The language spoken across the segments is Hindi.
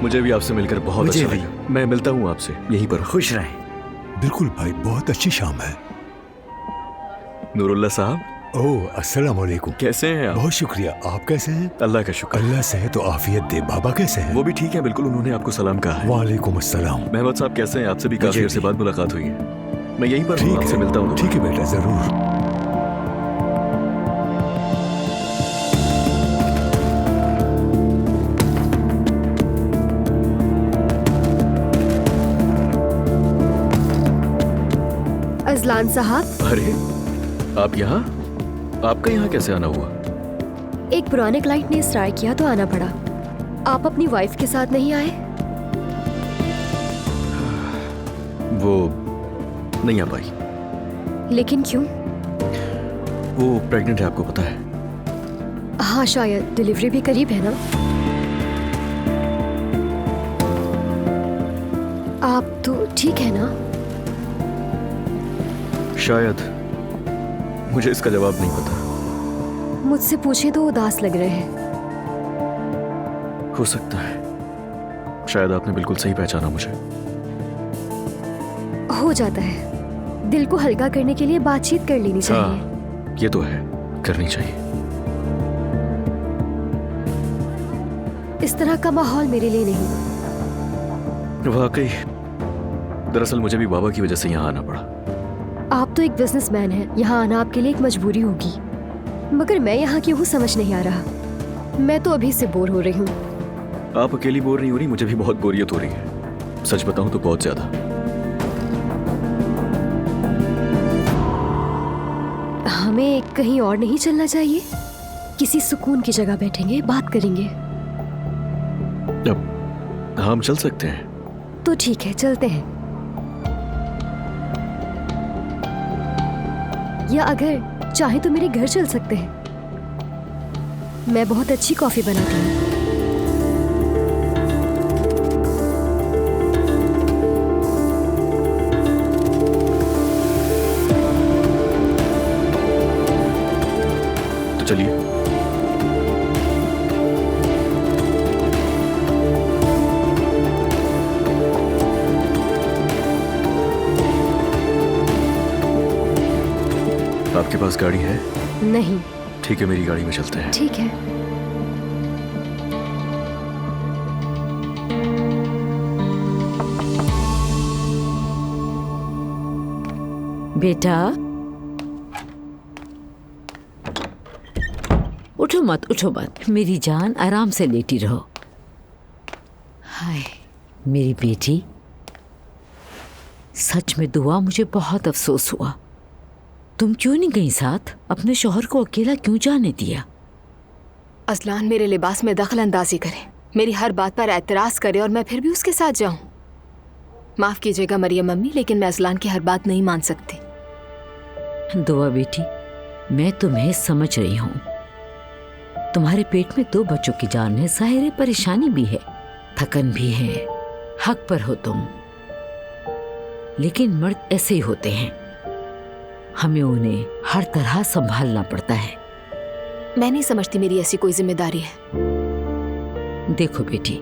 मुझे भी आपसे मिलकर बहुत मुझे अच्छा भी। लगा। मैं मिलता हूँ आपसे यहीं पर। खुश रहें। बिल्कुल भाई, बहुत अच्छी शाम है। नूरुल्लाह साहब, ओह, अस्सलाम वालेकुम। कैसे हैं आप? बहुत शुक्रिया। आप कैसे हैं? अल्लाह का शुक्र। अल्लाह सेहत तो आफियत दे। बाबा कैसे हैं? वो भी ठीक है, बिल्कुल। उन्होंने आपको सलाम कहा है। वालेकुम अस्सलाम। महमद साहब कैसे हैं? आपसे भी काफी मुझे देर से भी। बाद मुलाकात हुई है। मैं यहीं पर हूँ, ठीक आपसे है, मिलता हूँ। ठीक है बेटा, जरूर। अजलान साहब, अरे, आप यहाँ? आपका यहाँ कैसे आना हुआ? एक पुराने क्लाइंट ने इसरार किया तो आना पड़ा। आप अपनी वाइफ के साथ नहीं आए? वो नहीं आ पाई। लेकिन क्यों? वो प्रेग्नेंट है, आपको पता है। हाँ, शायद डिलीवरी भी करीब है ना। आप तो ठीक है ना? शायद। मुझे इसका जवाब नहीं पता। मुझसे पूछे तो उदास लग रहे हैं। हो सकता है। शायद आपने बिल्कुल सही पहचाना मुझे। हो जाता है। दिल को हल्का करने के लिए बातचीत कर लेनी चाहिए। हाँ, ये तो है, करनी चाहिए। इस तरह का माहौल मेरे लिए नहीं। वाकई, दरअसल मुझे भी बाबा की वजह से यहाँ आना पड़ा। आप तो एक बिजनेसमैन हैं, यहाँ आना आपके लिए एक मजबूरी होगी। मगर मैं यहाँ क्यों हूँ समझ नहीं आ रहा। मैं तो अभी से बोर हो रही हूँ। आप अकेली बोर नहीं हो रही, मुझे भी बहुत बोरियत हो रही है। सच बताऊं तो बहुत ज्यादा। हमें कहीं और नहीं चलना चाहिए? किसी सुकून की जगह बैठेंगे, बात करेंगे। अब हम चल सकते हैं। तो ठीक है, चलते हैं। या अगर चाहे तो मेरे घर चल सकते हैं। मैं बहुत अच्छी कॉफी बनाती हूँ। तो चलिए। आपके पास गाड़ी है? नहीं। ठीक है, मेरी गाड़ी में चलते हैं। ठीक है। बेटा, उठो मत, उठो मत। मेरी जान, आराम से लेटी रहो। हाय मेरी बेटी, सच में दुआ, मुझे बहुत अफसोस हुआ। तुम क्यों नहीं गई साथ? अपने शौहर को अकेला क्यों जाने दिया? असलान मेरे लिबास में दखल अंदाजी करे, मेरी हर बात पर एतराज करे और मैं फिर भी उसके साथ जाऊं। माफ कीजिएगा मरियम अम्मी, लेकिन मैं असलान की हर बात नहीं मान सकती। दुआ बेटी, मैं तुम्हें समझ रही हूँ। तुम्हारे पेट में 2 बच्चों की जान है, ज़ाहिर परेशानी भी है, थकन भी है, हक पर हो तुम। लेकिन मर्द ऐसे ही होते हैं, हमें उन्हें हर तरह संभालना पड़ता है। मैं नहीं समझती मेरी ऐसी कोई जिम्मेदारी है। देखो बेटी,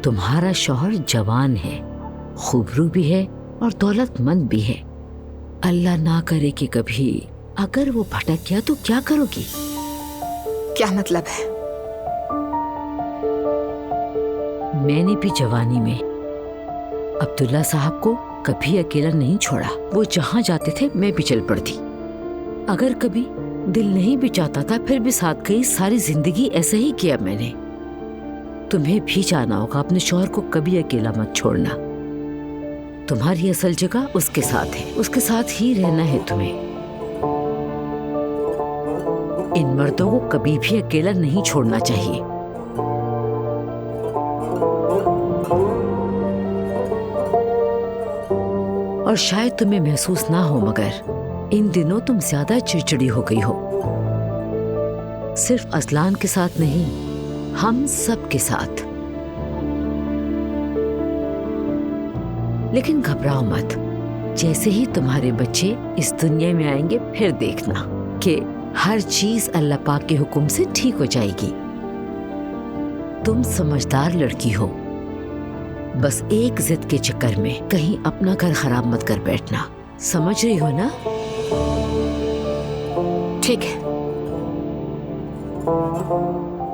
तुम्हारा शौहर जवान है, खूबरू भी है और दौलतमंद भी है। अल्लाह ना करे कि कभी अगर वो भटक गया तो क्या करोगी? क्या मतलब है? मैंने भी जवानी में अब्दुल्ला साहब को कभी अकेला नहीं छोड़ा। वो जहां जाते थे मैं भी चल पड़ती। अगर कभी दिल नहीं भी चाहता था फिर भी साथ गई। सारी जिंदगी ऐसा ही किया मैंने। तुम्हें भी जाना होगा, अपने शौहर को कभी अकेला मत छोड़ना। तुम्हारी असल जगह उसके साथ है, उसके साथ ही रहना है तुम्हें। इन मर्दों को कभी भी अकेला नहीं छोड़ना चाहिए। और शायद तुम्हें महसूस ना हो, मगर इन दिनों तुम ज्यादा चिड़चिड़ी हो गई हो। सिर्फ असलान के साथ नहीं, हम सब के साथ। लेकिन घबराओ मत, जैसे ही तुम्हारे बच्चे इस दुनिया में आएंगे फिर देखना कि हर चीज अल्लाह पाक के हुक्म से ठीक हो जाएगी। तुम समझदार लड़की हो, बस एक जिद के चक्कर में कहीं अपना घर खराब मत कर बैठना, समझ रही हो ना? ठीक है।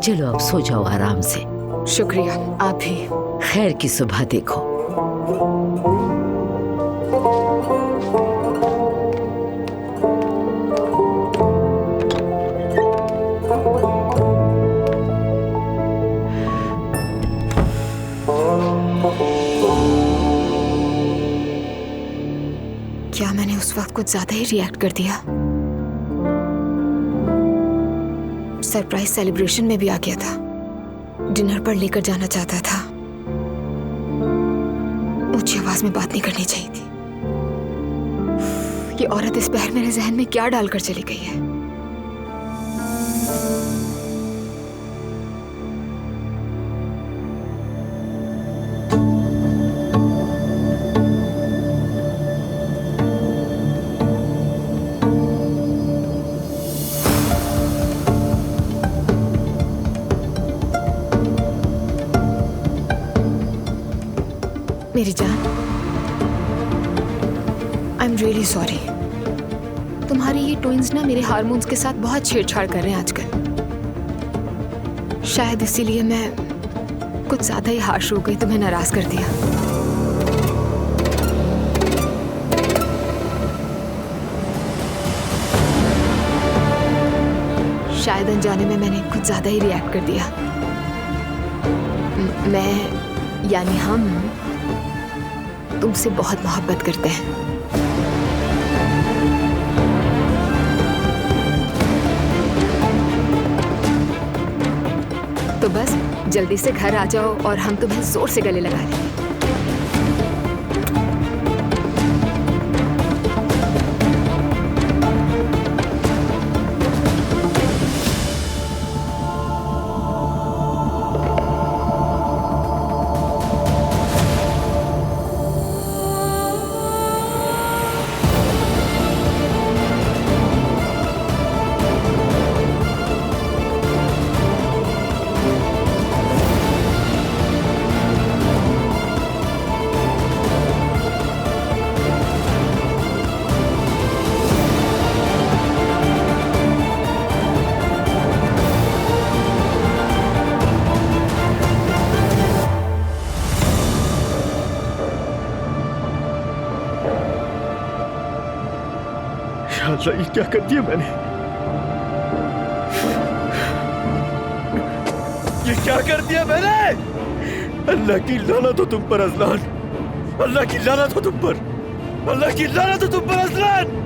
चलो अब सो जाओ आराम से। शुक्रिया, आप भी। खैर की सुबह देखो। क्या मैंने उस वक्त कुछ ज्यादा ही रिएक्ट कर दिया? सरप्राइज सेलिब्रेशन में भी आ गया था, डिनर पर लेकर जाना चाहता था। ऊंची आवाज में बात नहीं करनी चाहिए थी। ये औरत इस पहर मेरे जहन में क्या डालकर चली गई है? मेरी जान, आई एम रियली सॉरी। तुम्हारे ये ट्विंस ना मेरे हार्मोन्स के साथ बहुत छेड़छाड़ कर रहे हैं आजकल। शायद इसीलिए मैं कुछ ज्यादा ही हार्श हो गई, तुम्हें नाराज कर दिया। शायद अनजाने में मैंने कुछ ज्यादा ही रिएक्ट कर दिया। मैं यानी हम तुमसे बहुत मोहब्बत करते हैं। तो बस जल्दी से घर आ जाओ और हम तुम्हें जोर से गले लगा लेंगे। अल्लाह, ये क्या कर दिया मैंने? ये क्या कर दिया मैंने? अल्लाह की लानत हो तुम पर अज़लान, अल्लाह की लानत हो तुम पर, अल्लाह की लानत हो तुम पर अज़लान।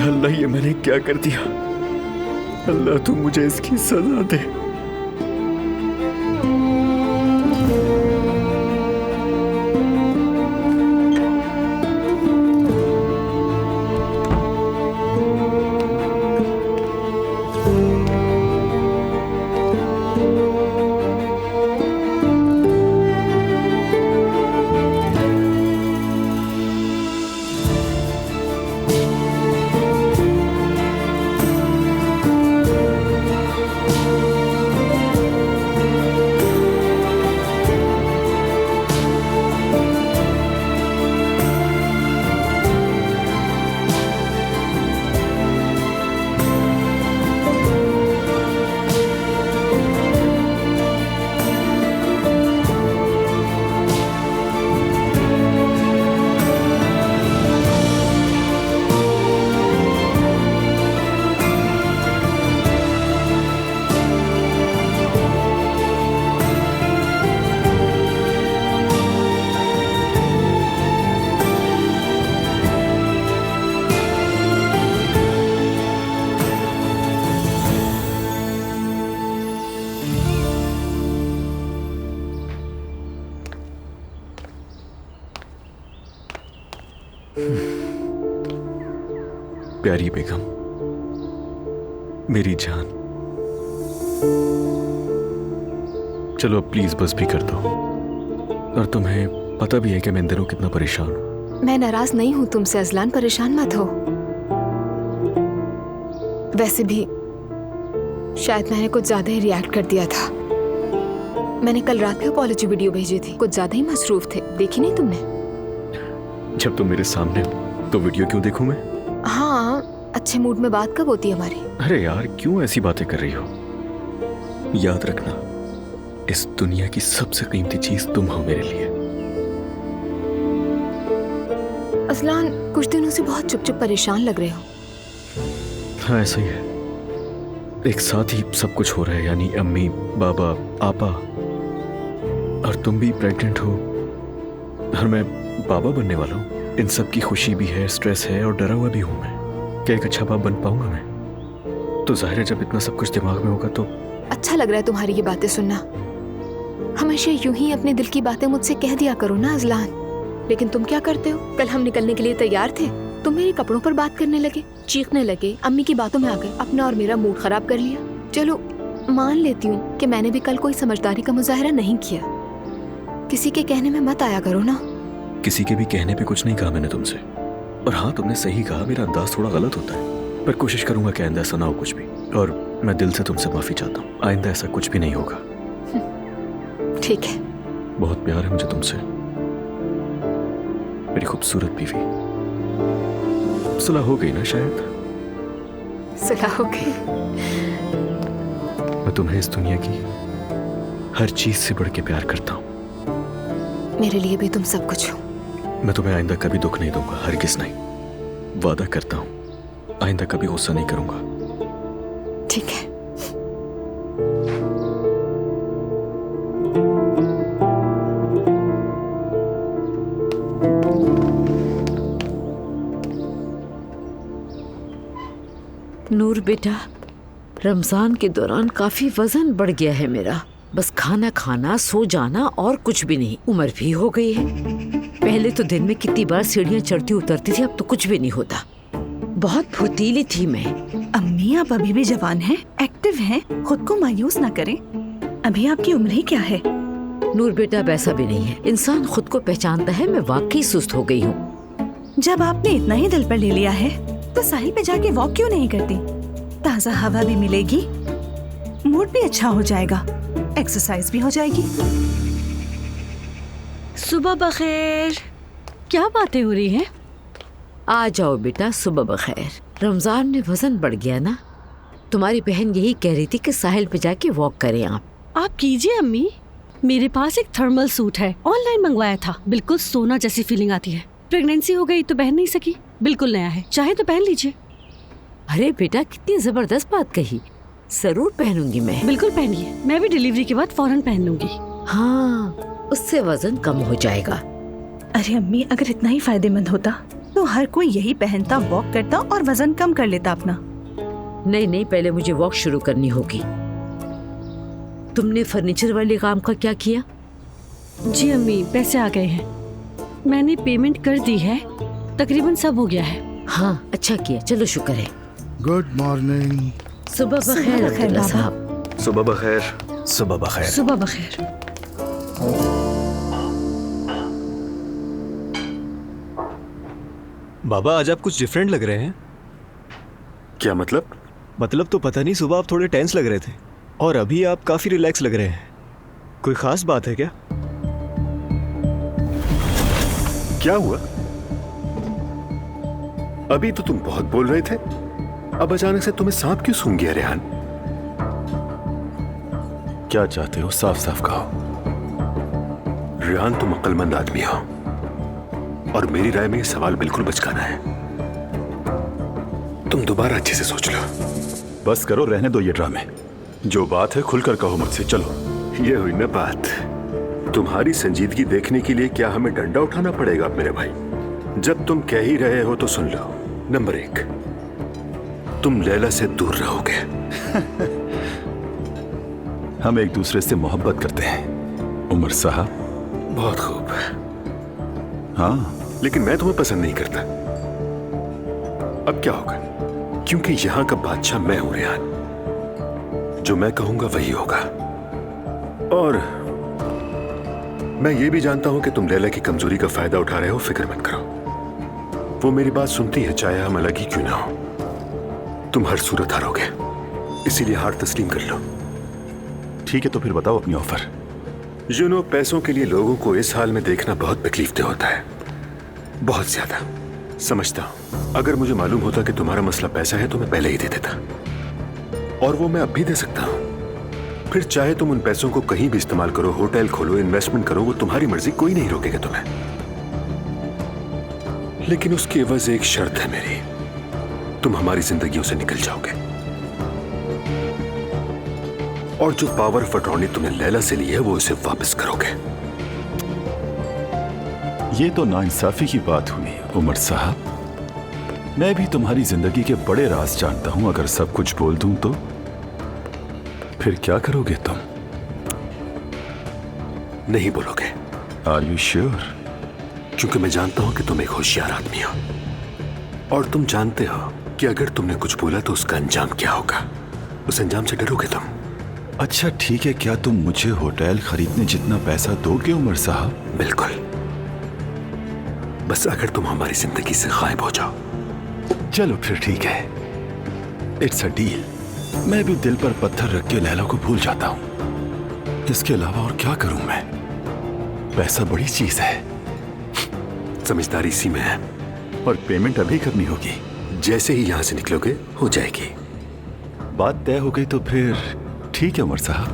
अल्लाह, ये मैंने क्या कर दिया? अल्लाह, तू मुझे इसकी सजा दे। प्यारी बेगम, मेरी जान, चलो अब प्लीज बस भी कर दो। और तुम्हें पता भी है कि मैं इन दिनों कितना परेशान हूं। मैं नाराज नहीं हूं तुमसे अजलान, परेशान मत हो। वैसे भी शायद मैंने कुछ ज्यादा ही रिएक्ट कर दिया था। मैंने कल रात भी अपॉलॉजी वीडियो भेजी थी, कुछ ज्यादा ही मसरूफ थे, देखी नहीं तुमने? जब तुम मेरे सामने हो तो वीडियो क्यों देखूं मैं? हाँ, अच्छे मूड में बात कब होती है हमारी? अरे यार, क्यों ऐसी बातें कर रही हो? याद रखना, इस दुनिया की सबसे कीमती चीज तुम हो मेरे लिए। अजलान, कुछ दिनों से बहुत चुप चुप परेशान लग रहे हो। हाँ, ऐसा ही है। एक साथ ही सब कुछ हो रहा है, यानी अम्मी, बाबा, आपा, और तुम भी प्रेग्नेंट हो और मैं बाबा बनने वाला हूँ। इन सब की खुशी भी है, स्ट्रेस है, और डरा हुआ भी हूँ मैं। क्या एक अच्छा बाप बन पाऊंगा मैं? तो जाहिर है जब इतना सब कुछ दिमाग में होगा तो। अच्छा लग रहा है तुम्हारी ये बातें सुनना। हमेशा यूं ही अपने दिल की बातें मुझसे कह दिया करो ना अजलान। लेकिन तुम क्या करते हो? कल हम निकलने के लिए तैयार थे, तुम मेरे कपड़ों पर बात करने लगे, चीखने लगे, अम्मी की बातों में आ गए, अपना और मेरा मूड खराब कर लिया। चलो मान लेती हूँ कि मैंने भी कल कोई समझदारी का मुजाहरा नहीं किया। किसी के कहने में मत आया करो ना। किसी के भी कहने पे कुछ नहीं कहा मैंने तुमसे। और हाँ, तुमने सही कहा, मेरा अंदाज थोड़ा गलत होता है, पर कोशिश करूंगा कि आइंदा ऐसा ना हो कुछ भी। और मैं दिल से तुमसे माफी चाहता हूँ, आइंदा ऐसा कुछ भी नहीं होगा। ठीक है। बहुत प्यार है मुझे तुमसे, मेरी खूबसूरत बीवी। सुलह हो गई ना शायद? सुलह हो गई। मैं तुम्हें इस दुनिया की हर चीज से बढ़ के प्यार करता हूँ। मेरे लिए भी तुम सब कुछ हो। मैं तुम्हें आइंदा कभी दुख नहीं दूंगा, हरगिज़ नहीं। वादा करता हूँ आइंदा कभी गुस्सा नहीं करूंगा। ठीक है। नूर बेटा, रमजान के दौरान काफी वजन बढ़ गया है मेरा। बस खाना खाना, सो जाना और कुछ भी नहीं। उम्र भी हो गई है। पहले तो दिन में कितनी बार सीढ़ियाँ चढ़ती उतरती थी, अब तो कुछ भी नहीं होता। बहुत फुर्तीली थी मैं। अम्मी, आप अभी भी जवान हैं, एक्टिव हैं, खुद को मायूस ना करें। अभी आपकी उम्र ही क्या है? नूर बेटा, वैसा भी नहीं है। इंसान खुद को पहचानता है। मैं वाकई सुस्त हो गई हूँ। जब आपने इतना ही दिल पर ले लिया है तो साहिल पे जाके वॉक क्यों नहीं करती? ताज़ा हवा भी मिलेगी, मूड भी अच्छा हो जाएगा, एक्सरसाइज भी हो जाएगी। सुबह बखैर। क्या बातें हो रही हैं? आ जाओ बेटा, सुबह बखैर। रमजान में वजन बढ़ गया ना, तुम्हारी बहन यही कह रही थी कि साहिल पे जाके वॉक करें आप कीजिए अम्मी। मेरे पास एक थर्मल सूट है, ऑनलाइन मंगवाया था, बिल्कुल सोना जैसी फीलिंग आती है। प्रेगनेंसी हो गई तो पहन नहीं सकी, बिल्कुल नया है, चाहे तो पहन लीजिए। अरे बेटा, कितनी जबरदस्त बात कही। जरूर पहनूंगी मैं। बिल्कुल पहनिए, मैं भी डिलीवरी के बाद फौरन पहन लूंगी। हाँ, उससे वजन कम हो जाएगा। अरे अम्मी, अगर इतना ही फायदेमंद होता तो हर कोई यही पहनता, वॉक करता और वजन कम कर लेता अपना। नहीं नहीं, पहले मुझे वॉक शुरू करनी होगी। तुमने फर्नीचर वाले काम का क्या किया? जी अम्मी, पैसे आ गए हैं, मैंने पेमेंट कर दी है, तकरीबन सब हो गया है। हाँ, अच्छा किया, चलो शुक्र है। Good morning. सुबह बखैर अब्दुल्ला साहब। सुबह बखैर। सुबह बखैर। सुबह बखैर। बाबा, आज आप कुछ डिफरेंट लग रहे हैं। क्या मतलब? मतलब तो पता नहीं, सुबह आप थोड़े टेंस लग रहे थे और अभी आप काफी रिलैक्स लग रहे हैं। कोई खास बात है क्या? क्या हुआ? अभी तो तुम बहुत बोल रहे थे, अब अचानक से तुम्हें सांप क्यों सूंघ गया रेहान? क्या चाहते हो, साफ साफ कहो। रेहान, तुम अक्लमंद आदमी हो और मेरी राय में यह सवाल बिल्कुल बचकाना है। तुम दोबारा अच्छे से सोच लो। बस करो, रहने दो ये ड्रामे। जो बात है खुलकर कहो मुझसे। चलो, ये हुई ना बात। तुम्हारी संजीदगी देखने के लिए क्या हमें डंडा उठाना पड़ेगा अब मेरे भाई? जब तुम कह ही रहे हो तो सुन लो। नंबर 1, तुम लैला से दूर रहोगे। हम एक दूसरे से मोहब्बत करते हैं उमर साहब। बहुत खूब। हाँ, लेकिन मैं तुम्हें पसंद नहीं करता। अब क्या होगा? क्योंकि यहां का बादशाह मैं हूं रेहान। जो मैं कहूंगा वही होगा। और मैं ये भी जानता हूं कि तुम लैला की कमजोरी का फायदा उठा रहे हो। फिक्र मत करो, वो मेरी बात सुनती है, चाहे हम अलग ही क्यों ना हो। तुम हर सूरत हारोगे, इसीलिए हार तस्लीम कर लो। ठीक है, तो फिर बताओ अपनी ऑफर। पैसों के लिए लोगों को इस हाल में देखना बहुत तकलीफदेह होता है, बहुत ज्यादा। समझता हूं अगर मुझे मालूम होता कि तुम्हारा मसला पैसा है तो मैं पहले ही दे देता, और वो मैं अब भी दे सकता हूं। फिर चाहे तुम उन पैसों को कहीं भी इस्तेमाल करो, होटल खोलो, इन्वेस्टमेंट करो, वो तुम्हारी मर्जी, कोई नहीं रोकेगा तुम्हें। लेकिन उसकी एवज एक शर्त है मेरी, तुम हमारी जिंदगियों से निकल जाओगे, और जो पावर ऑफ अटॉर्नी तुमने लैला से ली है वो उसे वापस करोगे। ये तो नाइंसाफी की बात हुई उमर साहब। मैं भी तुम्हारी जिंदगी के बड़े राज जानता हूं। अगर सब कुछ बोल दूं तो फिर क्या करोगे तुम? नहीं बोलोगे। Are you sure? क्योंकि मैं जानता हूं कि तुम एक होशियार आदमी हो, और तुम जानते हो कि अगर तुमने कुछ बोला तो उसका अंजाम क्या होगा। उस अंजाम से डरोगे तुम। अच्छा ठीक है, क्या तुम मुझे होटल खरीदने जितना पैसा दोगे उमर साहब? बिल्कुल, बस अगर तुम हमारी जिंदगी से गायब हो जाओ। चलो फिर ठीक है, इट्स अ डील। मैं भी दिल पर पत्थर रख के लैला को भूल जाता हूं। इसके अलावा और क्या करूं मैं? पैसा बड़ी चीज है। समझदारी इसी में है। और पेमेंट अभी करनी होगी। जैसे ही यहां से निकलोगे हो जाएगी। बात तय हो गई तो फिर ठीक है उमर साहब।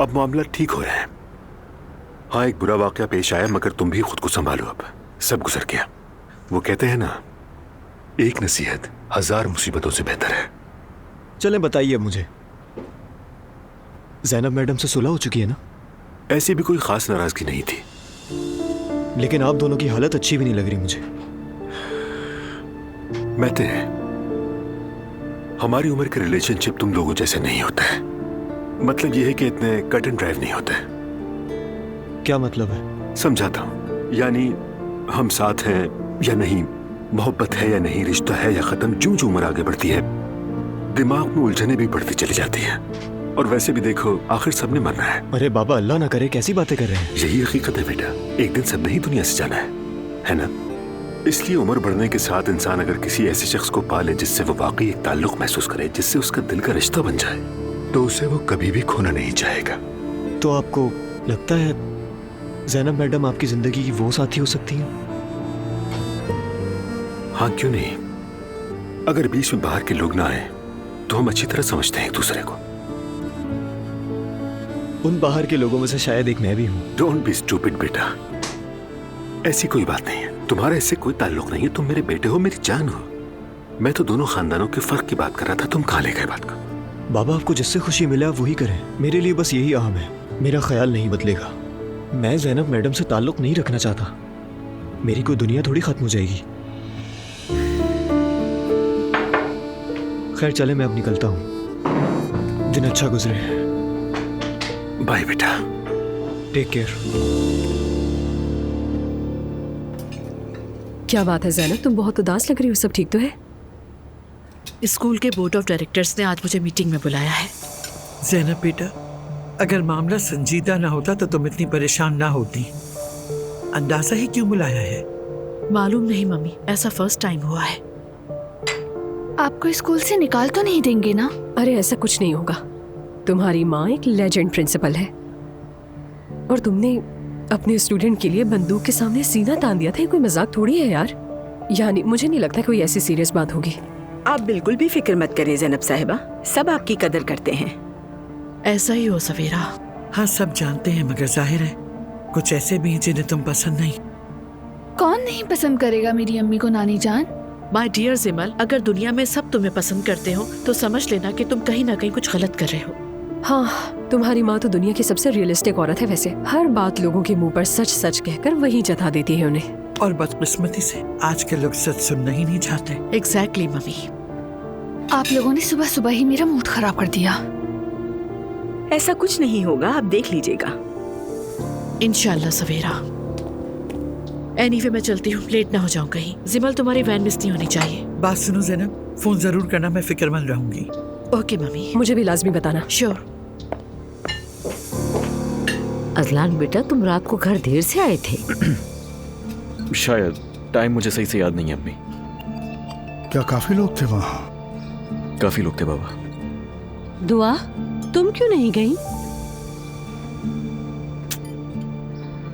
अब मामला ठीक हो रहा है। हाँ, एक बुरा वाकया पेश आया, मगर तुम भी खुद को संभालो। अब सब गुजर गया। वो कहते हैं ना, एक नसीहत 1000 मुसीबतों से बेहतर है। चलें, बताइए मुझे, ज़ैनब मैडम से सुलह हो चुकी है ना? ऐसी भी कोई खास नाराजगी नहीं थी, लेकिन आप दोनों की हालत अच्छी भी नहीं लग रही मुझे। महते हैं, हमारी उम्र के रिलेशनशिप तुम लोगों जैसे नहीं होता है। मतलब यह है कि इतने कट एंड ड्राइव नहीं होते। क्या मतलब है? समझाता हूं। यानी हम साथ हैं या नहीं, मोहब्बत है या नहीं, रिश्ता है या खत्म, जो जो उम्र आगे बढ़ती है दिमाग में उलझने भी बढ़ती चली जाती है। और वैसे भी देखो, आखिर सबने मरना है। अरे बाबा, अल्लाह ना करे, कैसी बातें कर रहे हैं? यही हकीकत है बेटा, एक दिन सबने ही दुनिया से जाना है ना? इसलिए उम्र बढ़ने के साथ इंसान अगर किसी ऐसे शख्स को पाले जिससे वो वाकई एक ताल्लुक महसूस करे, जिससे उसका दिल का रिश्ता बन जाए, तो उसे वो कभी भी खोना नहीं चाहेगा। तो आपको लगता है ज़ैनब मैडम आपकी जिंदगी की वो साथी हो सकती है? हाँ, क्यों नहीं। अगर बीच में बाहर के लोग ना आए तो हम अच्छी तरह समझते हैं एक दूसरे को। उन बाहर के लोगों में से शायद एक मैं भी हूँ। डोंट बी स्टूपिड बेटा, ऐसी कोई बात नहीं है। तुम्हारा इससे कोई ताल्लुक नहीं है। तुम मेरे बेटे हो, मेरी जान हो। मैं तो दोनों खानदानों के फर्क की बात कर रहा था। तुम कहाँ ले गए बात को? बाबा, आपको जिससे खुशी मिले आप वही करें। मेरे लिए बस यही अहम है। मेरा ख्याल नहीं बदलेगा। मैं ज़ैनब मैडम से ताल्लुक नहीं रखना चाहता। मेरी कोई दुनिया थोड़ी खत्म हो जाएगी। खैर चले, मैं अब निकलता हूँ। दिन अच्छा गुजरे। बाय बेटा। Take care. क्या बात है ज़ैनब, तुम बहुत उदास लग रही हो। सब ठीक तो है? स्कूल के बोर्ड ऑफ डायरेक्टर्स ने आज मुझे मीटिंग में बुलाया है। ज़ैनब बेटा, अगर मामला संजीदा ना होता तो तुम इतनी परेशान ना होती। अंदाजा ही क्यों बुलाया है? मालूम नहीं मम्मी, ऐसा फर्स्ट टाइम हुआ है। आपको स्कूल से निकाल तो नहीं देंगे ना? अरे ऐसा कुछ नहीं होगा। तुम्हारी माँ एक लेजेंड प्रिंसिपल है, और तुमने अपने स्टूडेंट के लिए बंदूक के सामने सीना तान दिया था। ये कोई मजाक थोड़ी है यार। यानी मुझे नहीं लगता कोई ऐसी सीरियस बात होगी। आप बिल्कुल भी फिक्र मत करें ज़ैनब साहिबा, सब आपकी कदर करते हैं। ऐसा ही हो सवेरा। हाँ, सब जानते हैं, मगर जाहिर है कुछ ऐसे भी हैं जिन्हें तुम पसंद नहीं। कौन नहीं पसंद करेगा मेरी अम्मी को नानी जान? माय डियर जिमल, अगर दुनिया में सब तुम्हें पसंद करते हो तो समझ लेना कि तुम कहीं ना कहीं कुछ गलत कर रहे हो। हाँ, तुम्हारी माँ तो दुनिया की सबसे रियलिस्टिक औरत है। वैसे हर बात लोगों के मुंह पर सच सच कहकर वही जता देती है उन्हें। और बदकिस्मती से आज के लोग सच सुनना ही नहीं चाहते। Exactly mummy. आप लोगों ने सुबह सुबह ही मेरा मूड खराब कर दिया। ऐसा कुछ नहीं होगा, आप देख लीजिएगा। इंशाल्लाह सवेरा। एनीवे मैं चलती हूँ, लेट ना हो जाऊँ कहीं। जिमल तुम्हारी वैन मिस नहीं होनी चाहिए। बात सुनो ज़ैनब, फोन जरूर करना, मैं फिक्रमंद रहूंगी। Okay mummy. मुझे भी लाजमी बताना। श्योर। अजलान बेटा, तुम रात को घर देर से आए थे। शायद, टाइम मुझे सही से याद नहीं है अम्मी। क्या काफी लोग थे वहाँ? काफी लोग थे बाबा। दुआ, तुम क्यों नहीं गई?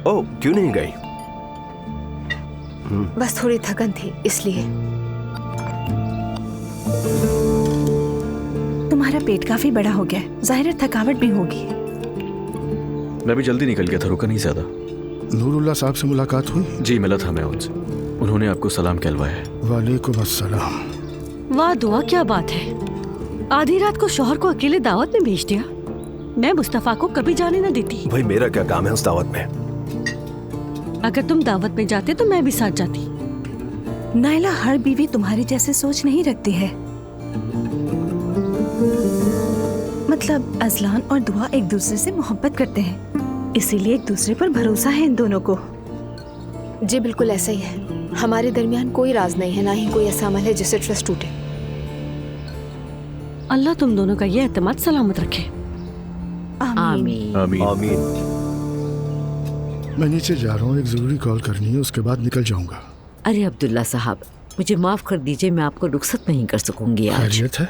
ओह, क्यों नहीं गई? बस थोड़ी थकन थी इसलिए। तुम्हारा पेट काफी बड़ा हो गया, जाहिर है थकावट भी होगी। मैं भी जल्दी निकल गया था, रुका नहीं ज्यादा। नूरुल्लाह साहब से मुलाकात हुई? जी मिला था मैं उनसे, उन्होंने आपको सलाम कहलवाया है। वालेकुम अस्सलाम। वाह दुआ, क्या बात है, आधी रात को शौहर को अकेले दावत में भेज दिया। मैं मुस्तफा को कभी जाने न देती। भाई मेरा क्या काम है उस दावत में? अगर तुम दावत में जाते तो मैं भी साथ जाती। नाइला, हर बीवी तुम्हारी जैसे सोच नहीं रखती है। मतलब अजलान और दुआ एक दूसरे से मोहब्बत करते हैं, इसीलिए एक दूसरे पर भरोसा है इन दोनों को। जी बिल्कुल ऐसा ही है। हमारे दरमियान कोई राज नहीं है, ना ही कोई ऐसा अमल है जिससे ट्रस्ट टूटे। अल्लाह तुम दोनों का ये एतमाद सलामत रखे। आमीन। आमीन। आमीन। मैं नीचे जा रहा हूँ, एक जरूरी कॉल करनी है, उसके बाद निकल जाऊंगा। अरे अब्दुल्ला साहब, मुझे माफ कर दीजिए, मैं आपको रुखसत नहीं कर सकूंगी आज। खैरियत है?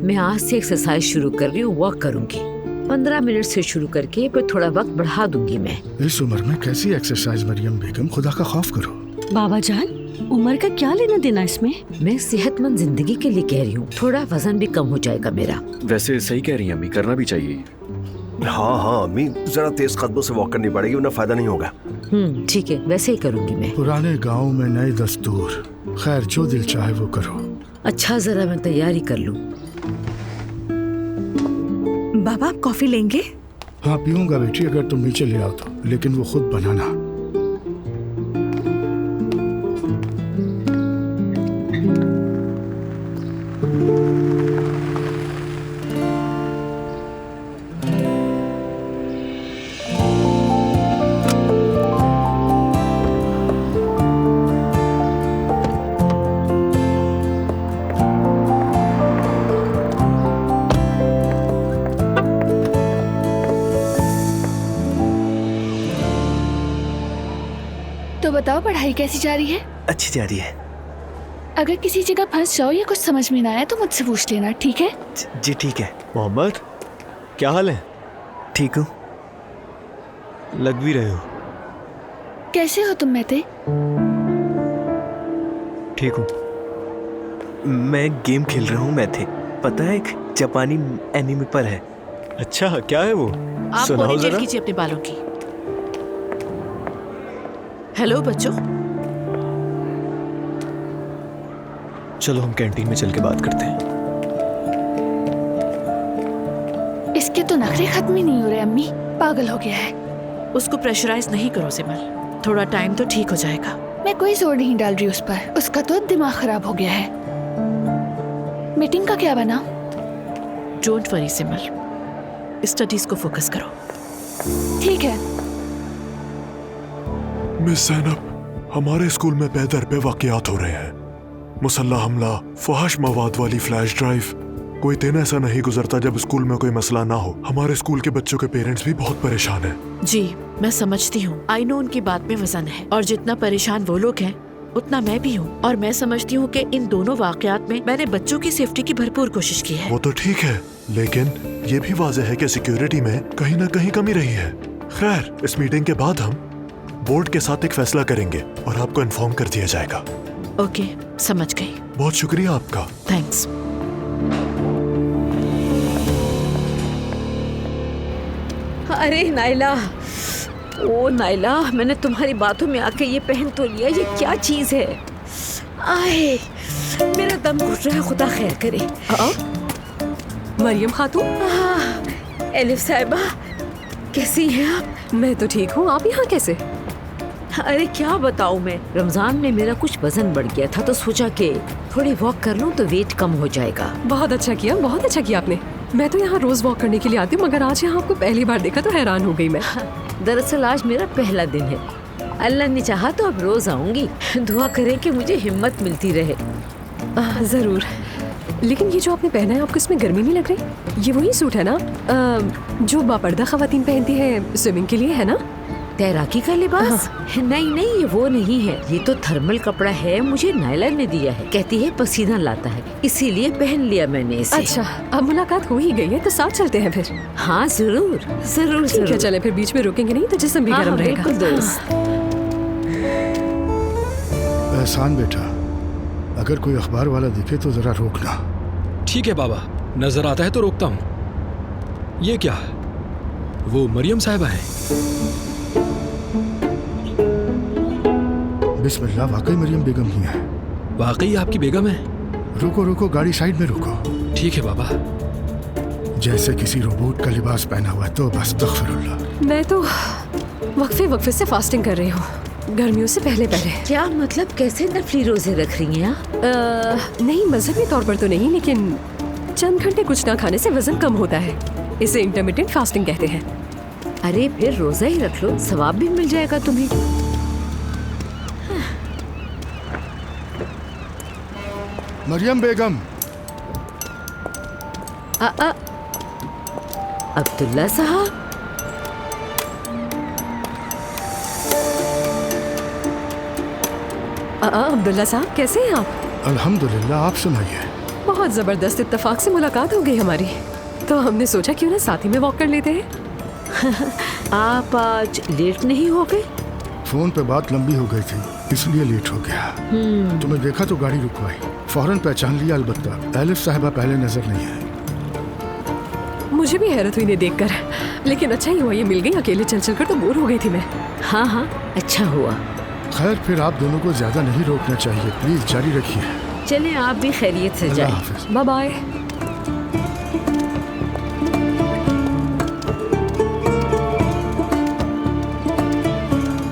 मैं आज से एक्सरसाइज शुरू कर रही हूँ, वॉक करूंगी। 15 मिनट से शुरू करके फिर थोड़ा वक्त बढ़ा दूंगी मैं। इस उम्र में कैसी एक्सरसाइज मरियम बेगम, खुदा का खौफ करो। बाबा जान, उम्र का क्या लेना देना इसमें? मैं सेहतमंद जिंदगी के लिए कह रही हूँ, थोड़ा वजन भी कम हो जाएगा मेरा। वैसे सही कह रही हैं अम्मी, करना भी चाहिए। हाँ अम्मी, जरा तेज कदमों से वॉक करनी पड़ेगी वरना फायदा नहीं होगा। ठीक है, वैसे ही करूंगी मैं। पुराने गांव में नए दस्तूर। खैर, जो दिल चाहे वो करो। अच्छा, जरा मैं तैयारी कर लूँ। बाबा, आप कॉफी लेंगे? हाँ पीऊंगा बेटी, अगर तुम नीचे ले आओ तो, लेकिन वो खुद बनाना। तो बताओ, पढ़ाई कैसी जा रही है? अच्छी जा रही है। अगर किसी जगह फंस जाओ या कुछ समझ में ना आए तो मुझसे पूछ लेना, ठीक है? जी ठीक है। मोहम्मद, क्या हाल है? ठीक हूँ। लग भी रहे हो। कैसे हो तुम मेते? ठीक हूँ। मैं गेम खेल रहा हूँ मैथे। पता है, एक जापानी एनीमे पर है। अच्छा, क्या है वो? आप सुनाओ पोनीटेल जरा। कीजिए अपने बालों की। हेलो बच्चों। चलो हम कैंटीन में चल के बात करते हैं। इसके तो नखरे खत्म ही नहीं हो रहे अम्मी, पागल हो गया है। उसको प्रेशराइज नहीं करो सिमल, थोड़ा टाइम तो ठीक हो जाएगा। मैं कोई जोर नहीं डाल रही उस पर, उसका तो दिमाग खराब हो गया है। मीटिंग का क्या बना? डोंट वरी सिमल, स्टडीज को फोकस करो। ठीक है। मिस ज़ैनब, हमारे स्कूल में बेदर पे वाकयात हो रहे हैं। मुसल्ला हमला, फहश मवाद वाली फ्लैश ड्राइव। कोई दिन ऐसा नहीं गुजरता जब स्कूल में कोई मसला ना हो। हमारे स्कूल के बच्चों के पेरेंट्स भी बहुत परेशान हैं। जी मैं समझती हूँ, आई नो उनकी बात में वजन है, और जितना परेशान वो लोग हैं उतना मैं भी हूँ। और मैं समझती हूँ कि इन दोनों वाकयात में मैंने बच्चों की सेफ्टी की भरपूर कोशिश की है। वो तो ठीक है, लेकिन ये भी वाज़ेह है कि सिक्योरिटी में कहीं ना कहीं कमी रही है। खैर, इस मीटिंग के बाद हम बोर्ड के साथ एक फैसला करेंगे और आपको इन्फॉर्म कर दिया जाएगा। ओके, समझ गई। बहुत शुक्रिया आपका। थैंक्स। अरे नाइला, ओ नाइला, मैंने तुम्हारी बातों में आके ये पहन तो लिया, ये क्या चीज है? आए, मेरा दम घुट रहा है, खुदा खैर करे। मरियम खातून। एलिफ साहिबा, कैसी हैं आप? मैं तो ठीक हूँ, आप यहाँ कैसे? अरे क्या बताऊँ मैं, रमजान में मेरा कुछ वजन बढ़ गया था तो सोचा कि थोड़ी वॉक कर लूँ तो वेट कम हो जाएगा। बहुत अच्छा किया, बहुत अच्छा किया आपने। मैं तो यहाँ रोज वॉक करने के लिए आती हूँ, मगर आज यहाँ आपको पहली बार देखा तो हैरान हो गई मैं। दरअसल आज मेरा पहला दिन है, अल्लाह ने चाहा तो अब रोज आऊंगी। दुआ करें कि मुझे हिम्मत मिलती रहे। जरूर। लेकिन ये जो आपने पहना है, आपको इसमें गर्मी नहीं लग रही? ये वही सूट है ना जो बापर्दा खवातीन पहनती है स्विमिंग के लिए, है ना? तैराकी का लिबास? नहीं नहीं, ये वो नहीं है। ये तो थर्मल कपड़ा है, मुझे नायला ने दिया है। कहती है पसीना लाता है, इसीलिए पहन लिया मैंने इसे। अच्छा, अब मुलाकात हो ही गई है तो साथ चलते हैं फिर। हाँ जरूर जरूर ठीक है, जरूर। चले फिर, बीच में रोकेंगे नहीं तो जिस्म भी गर्म रहेगा। बिल्कुल दोस्त। एहसान बेटा, अगर कोई अखबार वाला दिखे तो जरा रोकना। ठीक है बाबा, नजर आता है तो रोकता हूँ। ये क्या है? वो मरियम साहिबा है। बिस्मिल्लाह, वाकई मरियम बेगम ही है। वाकई आपकी बेगम है? रुको रुको, गाड़ी साइड में रुको। ठीक है बाबा। जैसे किसी रोबोट का लिबास पहना हुआ है, तो बस तग़फ़िरुल्लाह। मैं तो वक्फे वक्फे से फास्टिंग कर रही हूँ, गर्मियों से पहले पहले। क्या मतलब, कैसे नफली रोजे रख रही हैं? नहीं, मजहबी तौर पर तो नहीं, लेकिन चंद घंटे कुछ ना खाने से वजन कम होता है। इसे इंटरमिटेंट फास्टिंग कहते हैं। अरे फिर रोजा ही रख लो, सवाब भी मिल जाएगा तुम्हें। मरियम बेगम। अब्दुल्ला साहब। अब्दुल्ला साहब, कैसे हैं आप? अल्हम्दुलिल्लाह, आप सुनाइए। बहुत जबरदस्त इत्तेफाक से मुलाकात हो गई हमारी, तो हमने सोचा क्यों ना साथ ही में वॉक कर लेते हैं। आप आज लेट नहीं हो गए? फोन पे बात लंबी हो गई थी, इसलिए लेट हो गया। तुम्हें देखा तो गाड़ी रुकवाई, फौरन पहचान लिया। अलबत्ता एलिफ साहिबा पहले नजर नहीं आई। मुझे भी हैरत हुई इन्हें देखकर, लेकिन अच्छा ही हुआ ये मिल गई। अकेले चल चल कर तो बोर हो गई थी मैं। हाँ हाँ, अच्छा हुआ। खैर, फिर आप दोनों को ज्यादा नहीं रोकना चाहिए, प्लीज जारी रखिए। चलें, आप भी खैरियत से जाएं। Bye bye.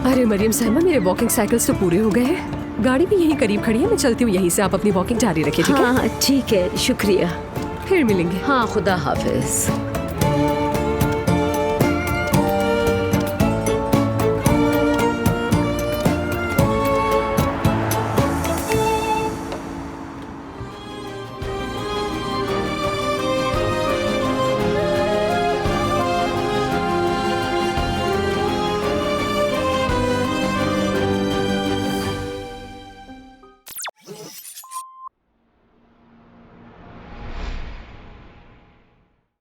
अरे मरियम साहिबा, मेरे वॉकिंग साइकिल्स तो पूरे हो गए हैं। गाड़ी भी यहीं करीब खड़ी है, मैं चलती हूँ यहीं से। आप अपनी वॉकिंग जारी रखिए, ठीक है? हाँ ठीक है, शुक्रिया। फिर मिलेंगे। हाँ, खुदा हाफिज।